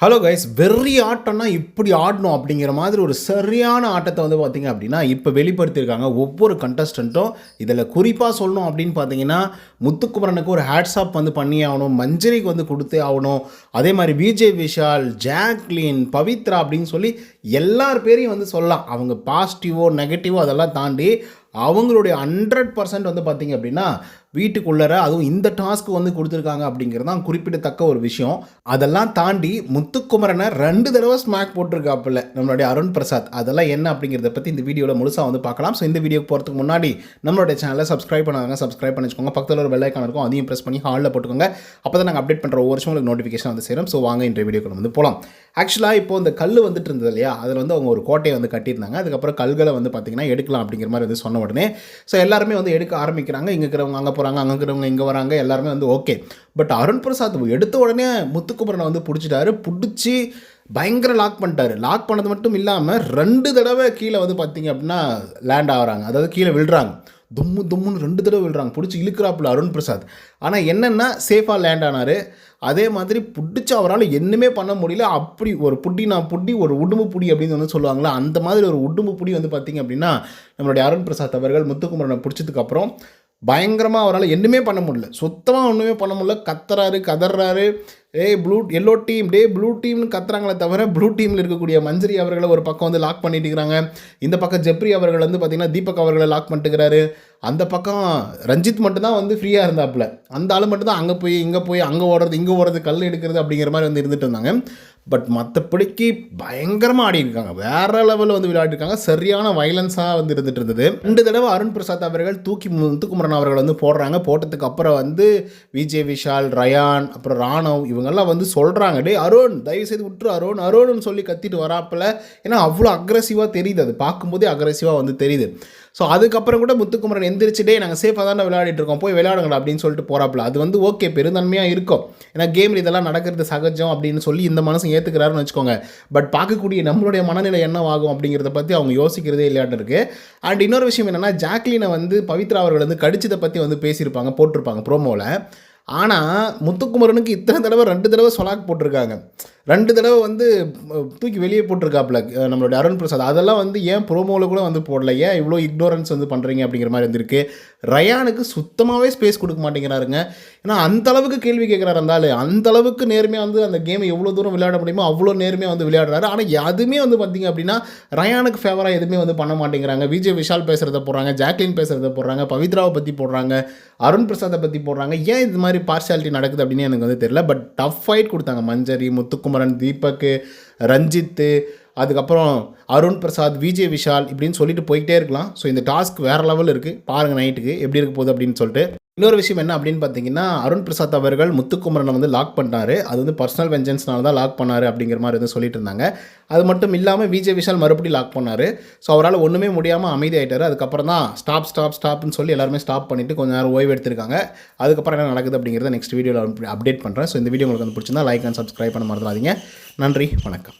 Hello guys, வெறி ஆட்டம்னா இப்படி ஆடணும் அப்படிங்கிற மாதிரி ஒரு சரியான ஆட்டத்தை வந்து பார்த்தீங்க அப்படின்னா இப்போ வெளிப்படுத்தியிருக்காங்க ஒவ்வொரு கண்டஸ்டண்ட்டும். இதில் குறிப்பாக சொல்லணும் அப்படின்னு பார்த்தீங்கன்னா, முத்துக்குமரனுக்கு ஒரு ஹேட்ஸ்ஆப் வந்து பண்ணி ஆகணும், மஞ்சரிக்கு வந்து கொடுத்தே ஆகணும். அதே மாதிரி விஜய் விஷால், ஜாக்லின், பவித்ரா அப்படின்னு சொல்லி எல்லார் பேரையும் வந்து சொல்லலாம். அவங்க பாசிட்டிவோ நெகட்டிவோ அதெல்லாம் தாண்டி அவங்களுடைய 100% வந்து பார்த்திங்க அப்படின்னா வீட்டுக்குள்ளற அதுவும் இந்த டாஸ்க்கு வந்து கொடுத்துருக்காங்க அப்படிங்கிறது தான் குறிப்பிடத்தக்க ஒரு விஷயம். அதெல்லாம் தாண்டி முத்துக்குமரனை 2 தடவை ஸ்மாக் போட்டிருக்காப்புல நம்மளுடைய அருண் பிரசாத். அதெல்லாம் என்ன அப்படிங்கிறத பற்றி இந்த வீடியோவில் முழுசாக வந்து பார்க்கலாம். ஸோ இந்த வீடியோக்கு போகிறதுக்கு முன்னாடி நம்மளுடைய சேனலை சப்ஸ்கிரைப் பண்ணாங்க, சப்ஸ்கிரைப் பண்ணி வச்சுக்கோங்க. பக்கத்தில் ஒரு பெல் ஐக்கான் இருக்கும், அதையும் ப்ரெஸ் பண்ணி ஹாலில் போட்டுக்கோங்க. அப்போ தான் நாங்கள் அப்டேட் பண்ணுற ஒவ்வொரு வருஷம் உங்களுக்கு நோட்டிஃபிகேஷன் வந்து சேரும். ஸோ வாங்க இன்றைய வீடியோக்கு வந்து போகலாம். ஆக்சுவலாக இப்போ இந்த கல் வந்துட்டு இருந்தது இல்லையா, அதில் வந்து அவங்க ஒரு கோட்டையை வந்து கட்டியிருந்தாங்க. அதுக்கப்புறம் கல்களை வந்து பார்த்திங்கன்னா எடுக்கலாம் அப்படிங்கிற மாதிரி வந்து சொன்ன உடனே ஸோ எல்லாருமே வந்து எடுக்க ஆரம்பிக்கிறாங்க. இங்கே இருக்கிறவங்க அங்கே போகிறாங்க, அங்கே இருக்கிறவங்க இங்கே வராங்க, எல்லாருமே வந்து ஓகே. பட் அருண் பிரசாத் எடுத்த உடனே முத்துக்குமரனை வந்து பிடிச்சிட்டாரு. பிடிச்சி பயங்கர லாக் பண்ணிட்டாரு. லாக் பண்ணது மட்டும் இல்லாமல் 2 தடவை கீழே வந்து பார்த்திங்க அப்படின்னா லேண்ட் ஆகிறாங்க, அதாவது கீழே விழுறாங்க. தும்முன்னு 2 தடவை விழுறாங்க. பிடிச்சி இழுக்கிறாப்புல அருண் பிரசாத். ஆனால் என்னென்னா சேஃபாக லேண்ட் ஆனார். அதே மாதிரி பிடிச்சி அவரால் என்னமே பண்ண முடியல. அப்படி ஒரு புடி ஒரு உடும்பு புடி அப்படின்னு வந்து சொல்லுவாங்களா, அந்த மாதிரி ஒரு உடும்பு புடி வந்து பார்த்திங்க அப்படின்னா நம்மளுடைய அருண் பிரசாத் அவர்கள் முத்துக்குமரனை பிடிச்சதுக்கப்புறம் பயங்கரமாக அவரால் என்னமே பண்ண முடியல. சுத்தமாக ஒன்றுமே பண்ண முடியல. கத்துறாரு, கதறாரு. எல்லோ டீம் ப்ளூ டீம்னு கத்துறாங்களே தவிர ப்ளூ டீமில் இருக்கக்கூடிய மஞ்சரி அவர்களை ஒரு பக்கம் வந்து லாக் பண்ணிட்டு இருக்கிறாங்க. இந்த பக்கம் ஜெப்ரி அவர்கள் வந்து பார்த்திங்கன்னா தீபக் அவர்களை லாக் பண்ணிட்டுக்கிறாரு. அந்த பக்கம் ரஞ்சித் மட்டும்தான் வந்து ஃப்ரீயாக இருந்தாப்புல. அந்த ஆள் மட்டும்தான் அங்கே போய் அங்கே ஓடுறது இங்கே ஓடுறது கல் எடுக்கிறது அப்படிங்கிற மாதிரி வந்து இருந்துட்டு இருந்தாங்க. பட் மற்றபடிக்கு பயங்கரமாக ஆடி இருக்காங்க, வேறு லெவலில் வந்து விளையாடிருக்காங்க. சரியான வைலன்ஸாக வந்து இருந்துட்டு இருந்தது. 2 தடவை அருண் பிரசாத் அவர்கள் தூக்கி முத்துக்குமரன் அவர்கள் வந்து போடுறாங்க. போட்டதுக்கு அப்புறம் வந்து விஜய் விஷால், ரயான், அப்புறம் ராணவ் இவங்கெல்லாம் வந்து சொல்கிறாங்க, டே அருண் தயவுசெய்து விட்டுரு அருண்னு சொல்லி கத்திட்டு வராப்பில். ஏன்னா அவ்வளோ அக்ரெசிவாக தெரியுது, அது பார்க்கும்போதே அக்ரெசிவாக வந்து தெரியுது. ஸோ அதுக்கப்புறம் கூட முத்துக்குமரன் எந்திரிச்சிட்டே நாங்கள் சேஃபாக தானே விளையாடிட்டு இருக்கோம், போய் விளையாடுங்களா அப்படின்னு சொல்லிட்டு போகிறாப்புல. அது வந்து ஓகே, பெருந்தன்மையாக இருக்கும். ஏன்னா கேமில் இதெல்லாம் நடக்கிறது சகஜம் அப்படின்னு சொல்லி இந்த மனசு ஏற்றுக்கிறாருன்னு வச்சுக்கோங்க. பட் பார்க்கக்கூடிய நம்மளுடைய மனநிலை என்னவாகும் அப்படிங்கிறத பற்றி அவங்க யோசிக்கிறதே இல்லையாட்டு இருக்குது. அண்ட் இன்னொரு விஷயம் என்னென்னா, ஜாக்லினை வந்து பவித்ரா அவர்கள் வந்து கடிச்சதை பற்றி வந்து பேசியிருப்பாங்க, போட்டிருப்பாங்க ப்ரோமோவில். ஆனால் முத்துக்குமரனுக்கு இத்தனை தடவை 2 தடவை சொலாக் போட்டிருக்காங்க. 2 தடவை வந்து தூக்கி வெளியே போட்டிருக்காப்புல நம்மளுடைய அருண் பிரசாத். அதெல்லாம் வந்து ஏன் ப்ரோமோவில் கூட வந்து போடல, ஏன் இவ்வளோ இக்னோரன்ஸ் வந்து பண்ணுறீங்க அப்படிங்கிற மாதிரி இருந்திருக்கு. ரயானுக்கு சுத்தமாகவே ஸ்பேஸ் கொடுக்க மாட்டேங்கிறாருங்க. ஏன்னா அந்தளவுக்கு கேள்வி கேட்குறாரு அந்த ஆள். அந்தளவுக்கு நேர்மையாக வந்து அந்த கேமை எவ்வளோ தூரம் விளையாட முடியுமோ அவ்வளோ நேர்மையாக வந்து விளையாடுறாரு. ஆனால் எதுவுமே வந்து பார்த்திங்க அப்படின்னா ரயானுக்கு ஃபேவராக எதுவுமே வந்து பண்ண மாட்டேங்கிறாங்க. விஜய் விஷால் பேசுகிறத போடுறாங்க, ஜாக்லின் பேசுகிறத போடுறாங்க, பவித்ராவை பற்றி போடுறாங்க, அருண் பிரசாத்தை பற்றி போடுறாங்க. ஏன் இது மாதிரி பார்ஷியாலிட்டி நடக்குது அப்படின்னு எனக்கு வந்து தெரியல. பட் டஃப் ஃபைட் கொடுத்தாங்க. மஞ்சரி, முத்துக்குமரன், தீபக், ரஞ்சித்து, அதுக்கப்புறம் அருண் பிரசாத், விஜய் விஷால் இப்படின்னு சொல்லிட்டு போய்கிட்டே இருக்கலாம். ஸோ இந்த டாஸ்க் வேறு லெவல் இருக்குது. பாருங்கள் நைட்டுக்கு எப்படி இருக்க போகுது அப்படின்னு சொல்லிட்டு. இன்னொரு விஷயம் என்ன அப்படின்னு பார்த்தீங்கன்னா, அருண் பிரசாத் அவர்கள் முத்துக்குமரனை வந்து லாக் பண்ணார். அது வந்து பர்சனல் வெஞ்சன்ஸ்னால தான் லாக் பண்ணார் அப்படிங்கிற மாதிரி வந்து சொல்லிட்டு இருந்தாங்க. அது மட்டும் இல்லாமல் விஜய் விஷால் மறுபடியும் லாக் பண்ணார். ஸோ அவரால் ஒன்றுமே முடியாமல் அமைதி ஆகிட்டார். அதுக்கப்புறம் தான் ஸ்டாப்னு சொல்லி எல்லாருமே ஸ்டாப் பண்ணிவிட்டு கொஞ்சம் நேரம் ஓய்வு எடுத்திருக்காங்க. அதுக்கப்புறம் என்ன நடக்குது அப்படிங்கிறத நெக்ஸ்ட் வீடியோவில் அப்டேட் பண்ணுறேன். ஸோ இந்த வீடியோ உங்களுக்கு வந்து பிடிச்சிருந்தா லைக் அண்ட் சப்ஸ்கிரைப் பண்ண மறந்துடாதீங்க. நன்றி, வணக்கம்.